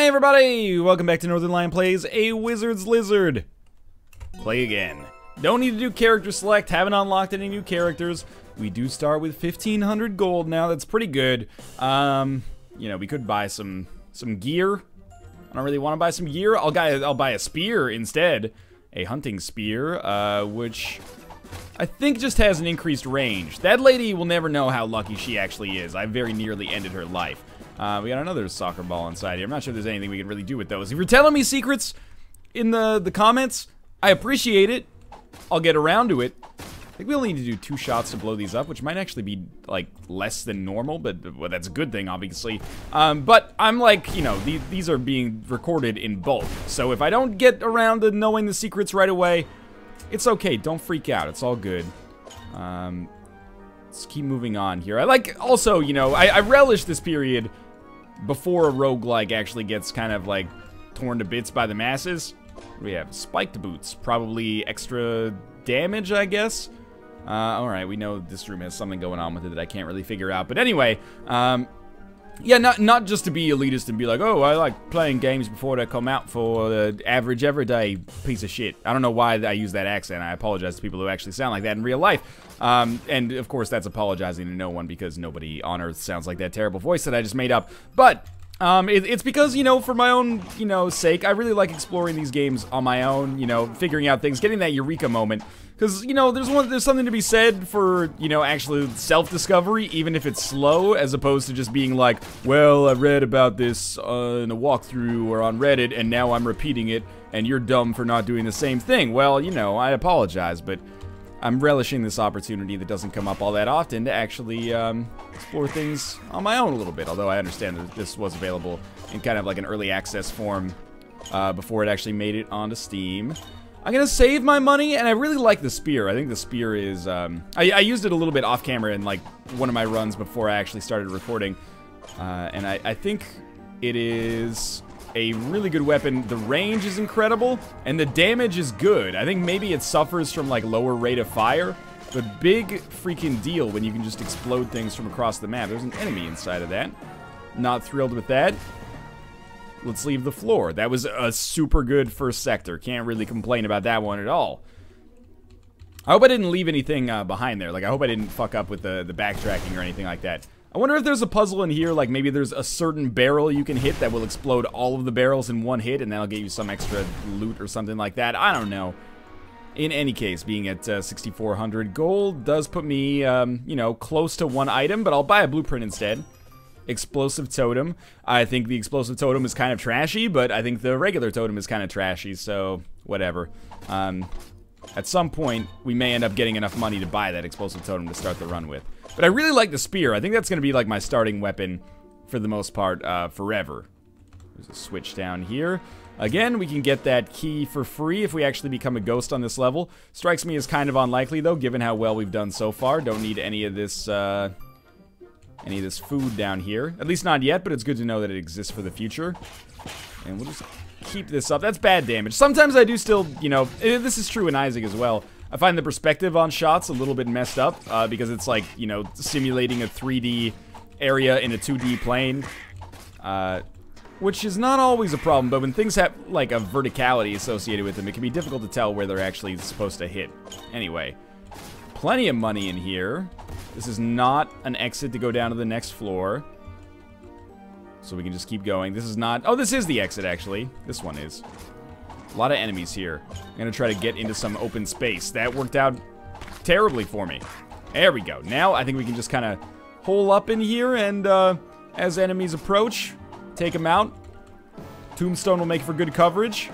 Hey everybody! Welcome back to Northernlion Plays a Wizard's Lizard. Play again. Don't need to do character select, haven't unlocked any new characters. We do start with 1,500 gold now, that's pretty good. You know, we could buy some gear. I don't really want to buy some gear. I'll buy a spear instead. A hunting spear, which I think just has an increased range. That lady will never know how lucky she actually is. I very nearly ended her life. We got another soccer ball inside here. I'm not sure there's anything we can really do with those. If you're telling me secrets in the comments, I appreciate it. I'll get around to it. I think we only need to do 2 shots to blow these up, which might actually be, like, less than normal, but well, that's a good thing, obviously. But I'm like, you know, these are being recorded in bulk. So if I don't get around to knowing the secrets right away, it's okay. Don't freak out. It's all good. Let's keep moving on here. I like, also, you know, I relish this period before a roguelike actually gets kind of, like, torn to bits by the masses. We have spiked boots. Probably extra damage, I guess. Alright, we know this room has something going on with it that I can't really figure out. But anyway, yeah, not just to be elitist and be like, oh, I like playing games before they come out for the average everyday piece of shit. I don't know why I use that accent. I apologize to people who actually sound like that in real life. And of course, that's apologizing to no one because nobody on Earth sounds like that terrible voice that I just made up. But it's because, you know, for my own, you know, sake, I really like exploring these games on my own, you know, figuring out things, getting that eureka moment. Because, you know, there's something to be said for, you know, actually self-discovery, even if it's slow, as opposed to just being like, well, I read about this in a walkthrough or on Reddit, and now I'm repeating it, and you're dumb for not doing the same thing. Well, you know, I apologize, but I'm relishing this opportunity that doesn't come up all that often to actually explore things on my own a little bit, although I understand that this was available in kind of like an early access form before it actually made it onto Steam. I'm gonna save my money, and I really like the spear. I think the spear is, I used it a little bit off camera in like one of my runs before I actually started recording, and I think it is a really good weapon. The range is incredible, and the damage is good. I think maybe it suffers from like lower rate of fire, but big freaking deal when you can just explode things from across the map. There's an enemy inside of that. Not thrilled with that. Let's leave the floor. That was a super good first sector. Can't really complain about that one at all. I hope I didn't leave anything behind there. Like, I hope I didn't fuck up with the backtracking or anything like that. I wonder if there's a puzzle in here, like maybe there's a certain barrel you can hit that will explode all of the barrels in one hit, and that'll get you some extra loot or something like that. I don't know. In any case, being at 6,400 gold does put me, you know, close to one item, but I'll buy a blueprint instead. Explosive totem. I think the explosive totem is kind of trashy, but I think the regular totem is kind of trashy, so whatever. At some point, we may end up getting enough money to buy that explosive totem to start the run with. But I really like the spear. I think that's going to be like my starting weapon for the most part forever. There's a switch down here. Again, we can get that key for free if we actually become a ghost on this level. Strikes me as kind of unlikely, though, given how well we've done so far. Don't need any of this food down here. At least not yet, but it's good to know that it exists for the future. And we'll just keep this up. That's bad damage. Sometimes I do still, you know, this is true in Isaac as well. I find the perspective on shots a little bit messed up because it's like, you know, simulating a 3D area in a 2D plane. Which is not always a problem, but when things have, like, a verticality associated with them, it can be difficult to tell where they're actually supposed to hit. Anyway, plenty of money in here. This is not an exit to go down to the next floor. So we can just keep going. This is not... Oh, this is the exit, actually. This one is. A lot of enemies here. I'm going to try to get into some open space. That worked out terribly for me. There we go. Now I think we can just kind of hole up in here, and as enemies approach, take them out. Tombstone will make for good coverage.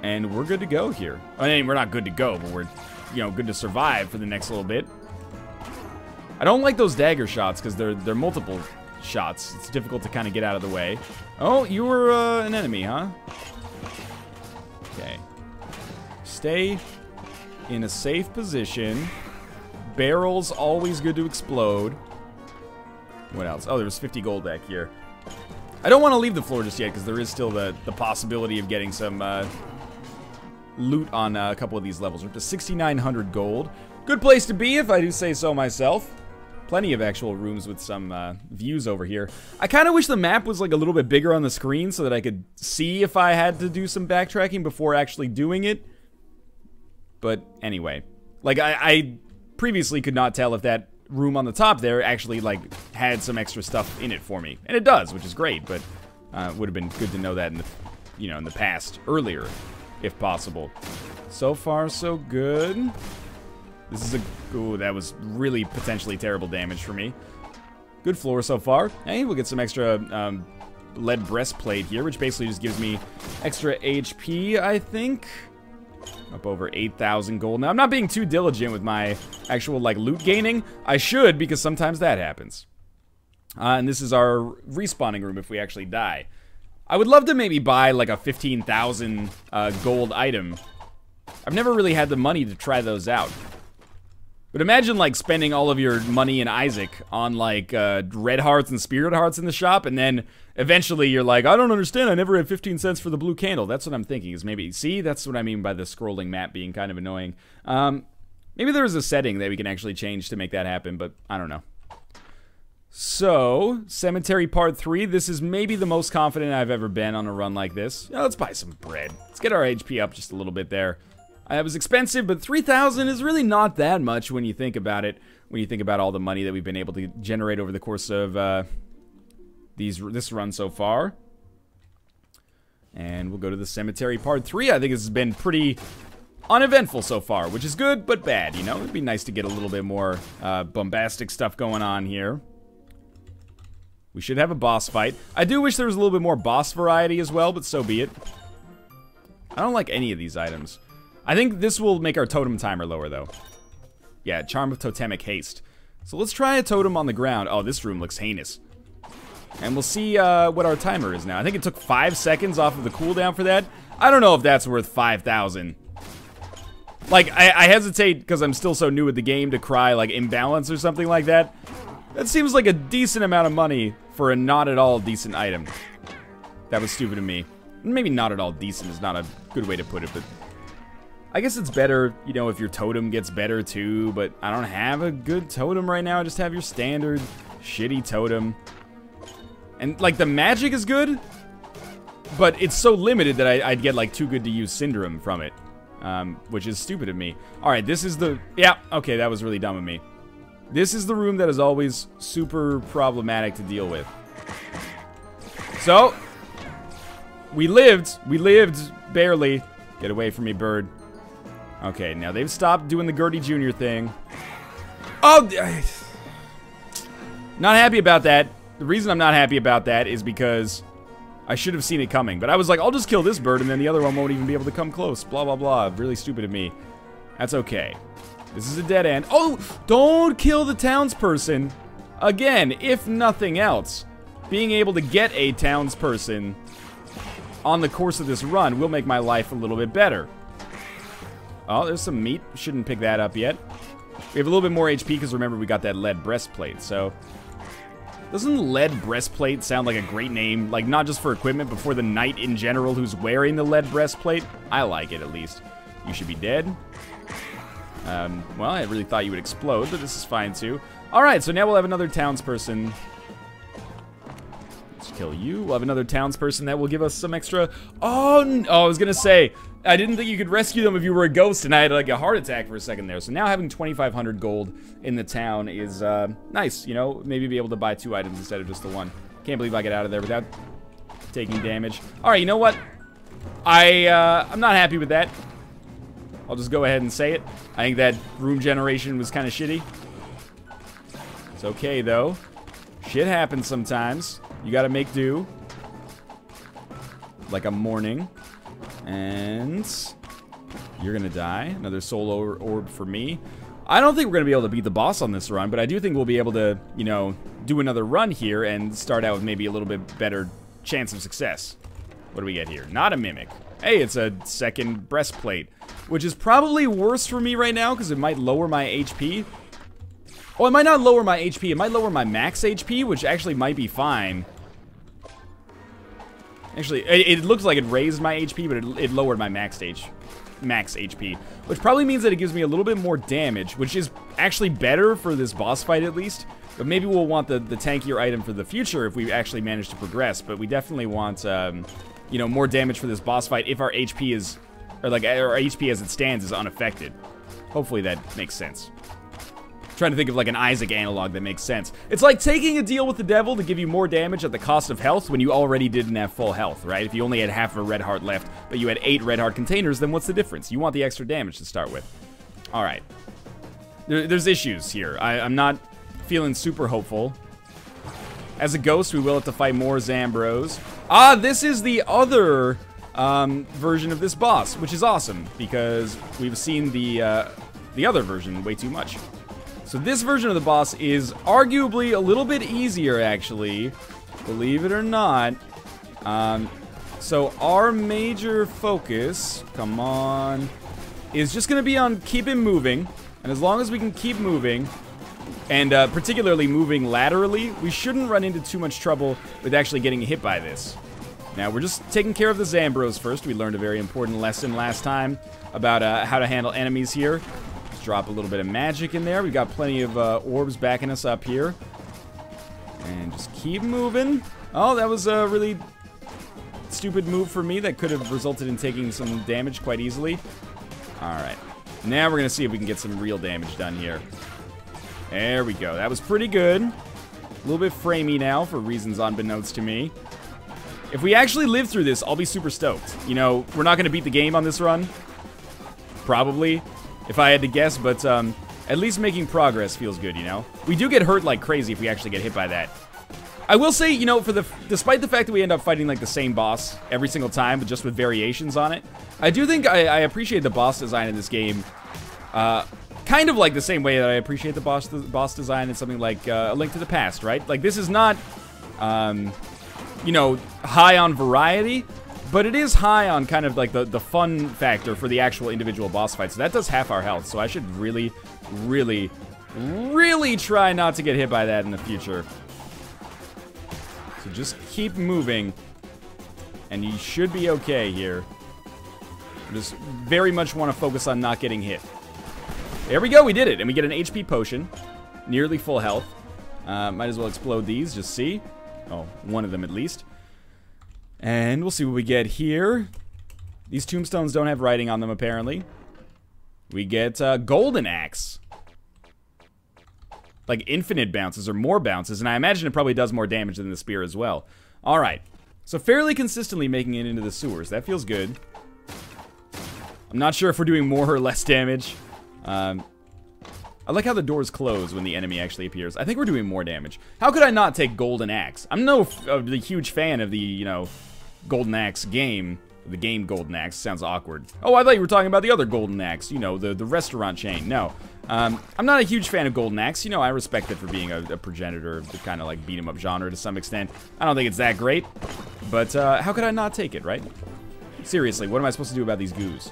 And we're good to go here. I mean, we're not good to go, but we're, you know, good to survive for the next little bit. I don't like those dagger shots because they're multiple shots. It's difficult to kind of get out of the way. Oh, you were an enemy, huh? Okay. Stay in a safe position. Barrels always good to explode. What else? Oh, there was 50 gold back here. I don't want to leave the floor just yet because there is still the possibility of getting some loot on a couple of these levels. We're up to 6,900 gold. Good place to be if I do say so myself. Plenty of actual rooms with some views over here. I kind of wish the map was like a little bit bigger on the screen so that I could see if I had to do some backtracking before actually doing it. But anyway, like I previously could not tell if that room on the top there actually like had some extra stuff in it for me, and it does, which is great. But it would have been good to know that in the, you know, in the past, earlier, if possible. So far, so good. This is a... Ooh, that was really potentially terrible damage for me. Good floor so far. Hey, we'll get some extra lead breastplate here, which basically just gives me extra HP, I think. Up over 8,000 gold. Now, I'm not being too diligent with my actual, like, loot gaining. I should, because sometimes that happens. And this is our respawning room if we actually die. I would love to maybe buy, like, a 15,000 gold item. I've never really had the money to try those out. But imagine, like, spending all of your money in Isaac on, like, red hearts and spirit hearts in the shop, and then eventually you're like, I don't understand, I never had 15 cents for the blue candle. That's what I'm thinking, is maybe, see, that's what I mean by the scrolling map being kind of annoying. Maybe there is a setting that we can actually change to make that happen, but I don't know. So, Cemetery Part 3, this is maybe the most confident I've ever been on a run like this. Yeah, let's buy some bread. Let's get our HP up just a little bit there. It was expensive, but 3,000 is really not that much when you think about it. When you think about all the money that we've been able to generate over the course of this run so far. And we'll go to the Cemetery Part 3. I think this has been pretty uneventful so far, which is good, but bad, you know? It'd be nice to get a little bit more bombastic stuff going on here. We should have a boss fight. I do wish there was a little bit more boss variety as well, but so be it. I don't like any of these items. I think this will make our totem timer lower, though. Yeah, Charm of Totemic Haste. So let's try a totem on the ground. Oh, this room looks heinous. And we'll see what our timer is now. I think it took 5 seconds off of the cooldown for that. I don't know if that's worth 5,000. Like, I hesitate, because I'm still so new at the game, to cry, like, imbalance or something like that. That seems like a decent amount of money for a not at all decent item. That was stupid of me. Maybe not at all decent is not a good way to put it, but... I guess it's better, you know, if your totem gets better too, but I don't have a good totem right now. I just have your standard shitty totem. And, like, the magic is good, but it's so limited that I'd get, like, too good to use Syndrome from it, which is stupid of me. Alright, this is the... Yeah, okay, that was really dumb of me. This is the room that is always super problematic to deal with. So, we lived barely. Get away from me, bird. Okay, now they've stopped doing the Gertie Jr. thing. Oh! Not happy about that. The reason I'm not happy about that is because I should have seen it coming. But I was like, I'll just kill this bird and then the other one won't even be able to come close. Blah, blah, blah. Really stupid of me. That's okay. This is a dead end. Oh! Don't kill the townsperson. Again, if nothing else, being able to get a townsperson on the course of this run will make my life a little bit better. Oh, there's some meat. Shouldn't pick that up yet. We have a little bit more HP because remember we got that lead breastplate, so... Doesn't lead breastplate sound like a great name? Like, not just for equipment, but for the knight in general who's wearing the lead breastplate? I like it, at least. You should be dead. Well, I really thought you would explode, but this is fine, too. Alright, so now we'll have another townsperson. Let's kill you. We'll have another townsperson that will give us some extra... Oh, no, I was gonna say... I didn't think you could rescue them if you were a ghost, and I had like a heart attack for a second there. So now having 2,500 gold in the town is nice, you know? Maybe be able to buy 2 items instead of just the 1. Can't believe I get out of there without taking damage. Alright, you know what? I'm not happy with that. I'll just go ahead and say it. I think that room generation was kind of shitty. It's okay, though. Shit happens sometimes. You gotta make do. Like a morning. And you're gonna die. Another soul orb for me. I don't think we're gonna be able to beat the boss on this run, but I do think we'll be able to, you know, do another run here and start out with maybe a little bit better chance of success. What do we get here? Not a mimic. Hey, it's a second breastplate, which is probably worse for me right now because it might lower my HP. Oh, it might not lower my HP. It might lower my max HP, which actually might be fine. Actually, it looks like it raised my HP, but it lowered my max HP. Which probably means that it gives me a little bit more damage, which is actually better for this boss fight at least. But maybe we'll want the tankier item for the future if we actually manage to progress. But we definitely want, you know, more damage for this boss fight if our HP is, or like our HP as it stands is unaffected. Hopefully that makes sense. Trying to think of like an Isaac analog that makes sense. It's like taking a deal with the devil to give you more damage at the cost of health when you already didn't have full health, right? If you only had half of a red heart left, but you had 8 red heart containers, then what's the difference? You want the extra damage to start with. All right. There's issues here. I'm not feeling super hopeful. As a ghost, we will have to fight more Zambros. Ah, this is the other version of this boss, which is awesome because we've seen the other version way too much. So this version of the boss is arguably a little bit easier, actually, believe it or not. So our major focus, come on, is just going to be on keeping moving. And as long as we can keep moving, and particularly moving laterally, we shouldn't run into too much trouble with actually getting hit by this. Now, we're just taking care of the Zambros first. We learned a very important lesson last time about how to handle enemies here. Drop a little bit of magic in there. We got plenty of orbs backing us up here. And just keep moving. Oh, that was a really stupid move for me that could have resulted in taking some damage quite easily. Alright. Now we're going to see if we can get some real damage done here. There we go. That was pretty good. A little bit framey now for reasons unbeknownst to me. If we actually live through this, I'll be super stoked. You know, we're not going to beat the game on this run. Probably. If I had to guess, but at least making progress feels good, you know? We do get hurt like crazy if we actually get hit by that. I will say, you know, despite the fact that we end up fighting like the same boss every single time, but just with variations on it, I do think I appreciate the boss design in this game, kind of like the same way that I appreciate the boss design in something like A Link to the Past, right? Like, this is not, you know, high on variety, but it is high on kind of like the fun factor for the actual individual boss fight. So that does half our health. So I should really, really, really try not to get hit by that in the future. So just keep moving. And you should be okay here. Just very much want to focus on not getting hit. There we go, we did it. And we get an HP potion. Nearly full health. Might as well explode these, just see. Oh, one of them at least. And we'll see what we get here. These tombstones don't have writing on them, apparently. We get golden axe. Like infinite bounces or more bounces, and I imagine it probably does more damage than the spear as well. Alright, so fairly consistently making it into the sewers. That feels good. I'm not sure if we're doing more or less damage. I like how the doors close when the enemy actually appears. I think we're doing more damage. How could I not take Golden Axe? I'm no huge fan of the, you know, Golden Axe game. The game Golden Axe sounds awkward. Oh, I thought you were talking about the other Golden Axe, you know, the restaurant chain. No. I'm not a huge fan of Golden Axe. You know, I respect it for being a progenitor of the kind of like beat 'em up genre to some extent. I don't think it's that great, but how could I not take it, right? Seriously, what am I supposed to do about these goos?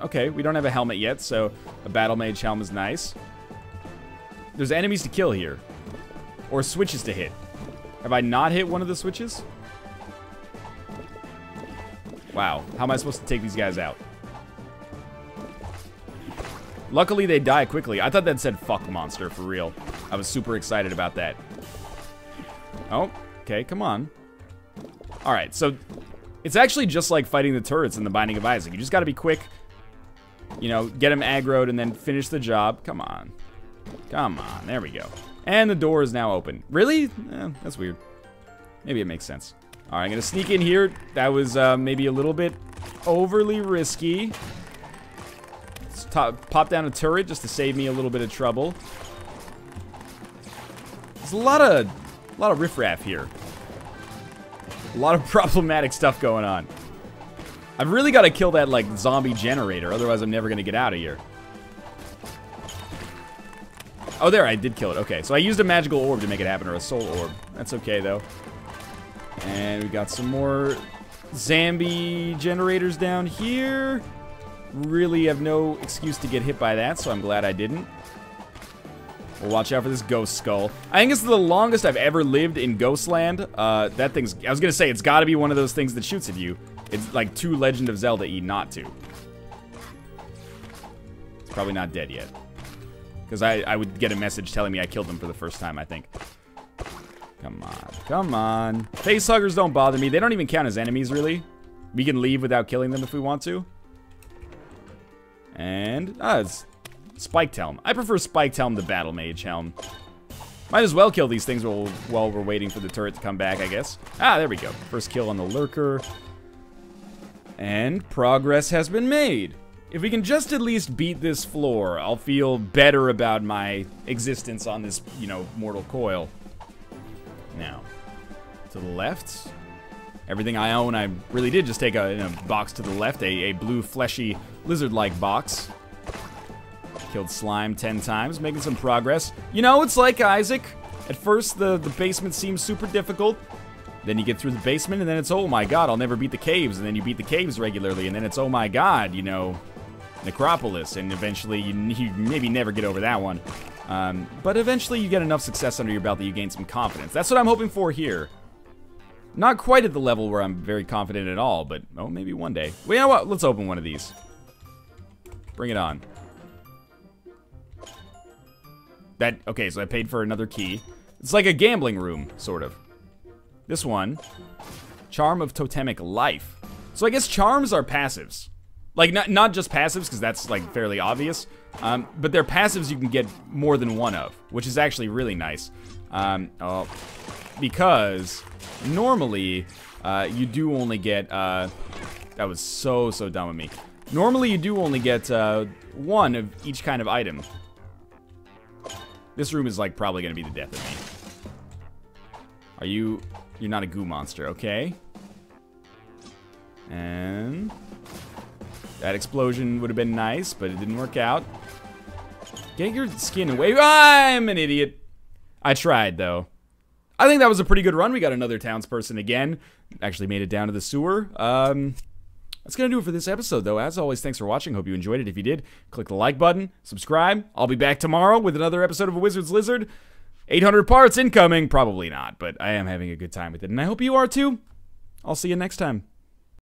Okay, we don't have a helmet yet, so a Battle Mage helm is nice. There's enemies to kill here. Or switches to hit. Have I not hit one of the switches? Wow, how am I supposed to take these guys out? Luckily, they die quickly. I thought that said fuck monster, for real. I was super excited about that. Oh, okay, come on. Alright, so it's actually just like fighting the turrets in The Binding of Isaac. You just gotta be quick, you know, get them aggroed and then finish the job. Come on. Come on, there we go. And the door is now open. Really? That's weird. Maybe it makes sense. Alright, I'm gonna sneak in here. That was maybe a little bit overly risky. Let's pop down a turret just to save me a little bit of trouble. There's a lot of riffraff here. A lot of problematic stuff going on. I've really got to kill that, like, zombie generator, otherwise I'm never going to get out of here. Oh, there, I did kill it. Okay, so I used a magical orb to make it happen, or a soul orb. That's okay, though. And we got some more zombie generators down here. Really have no excuse to get hit by that, so I'm glad I didn't. We'll watch out for this ghost skull. I think it's the longest I've ever lived in Ghostland. That thing's... I was gonna say, it's gotta be one of those things that shoots at you. It's like too Legend of Zelda-y not to. It's probably not dead yet. Because I would get a message telling me I killed them for the first time, I think. Come on. Come on. Facehuggers don't bother me. They don't even count as enemies, really. We can leave without killing them if we want to. And, it's Spiked Helm. I prefer Spiked Helm to Battle Mage Helm. Might as well kill these things while we're waiting for the turret to come back, I guess. Ah, there we go. First kill on the Lurker. And progress has been made. If we can just at least beat this floor, I'll feel better about my existence on this, you know, mortal coil. Now, to the left. Everything I own, I really did just take a box to the left, a blue, fleshy, lizard-like box. Killed slime 10 times, making some progress. You know, it's like Isaac. At first, the basement seems super difficult. Then you get through the basement, and then it's, oh my god, I'll never beat the caves. And then you beat the caves regularly, and then it's, oh my god, you know, Necropolis. And eventually, you maybe never get over that one. But eventually, you get enough success under your belt that you gain some confidence. That's what I'm hoping for here. Not quite at the level where I'm very confident at all, but, oh, maybe one day. Well, you know what? Let's open one of these. Bring it on. Okay, so I paid for another key. It's like a gambling room, sort of. This one, Charm of Totemic Life. So I guess charms are passives. Like, not just passives, because that's, like, fairly obvious. But they're passives you can get more than one of, which is actually really nice. Because normally, you do only get, that was so dumb of me. Normally, you do only get one of each kind of item. This room is, like, probably gonna be the death of me. You're not a goo monster, okay. And that explosion would have been nice, but it didn't work out. Get your skin away. I'm an idiot. I tried, though. I think that was a pretty good run. We got another townsperson again. Actually made it down to the sewer. That's gonna do it for this episode, though. As always, thanks for watching. Hope you enjoyed it. If you did, click the like button, subscribe. I'll be back tomorrow with another episode of A Wizard's Lizard. 800 parts incoming. Probably not, but I am having a good time with it, and I hope you are too. I'll see you next time.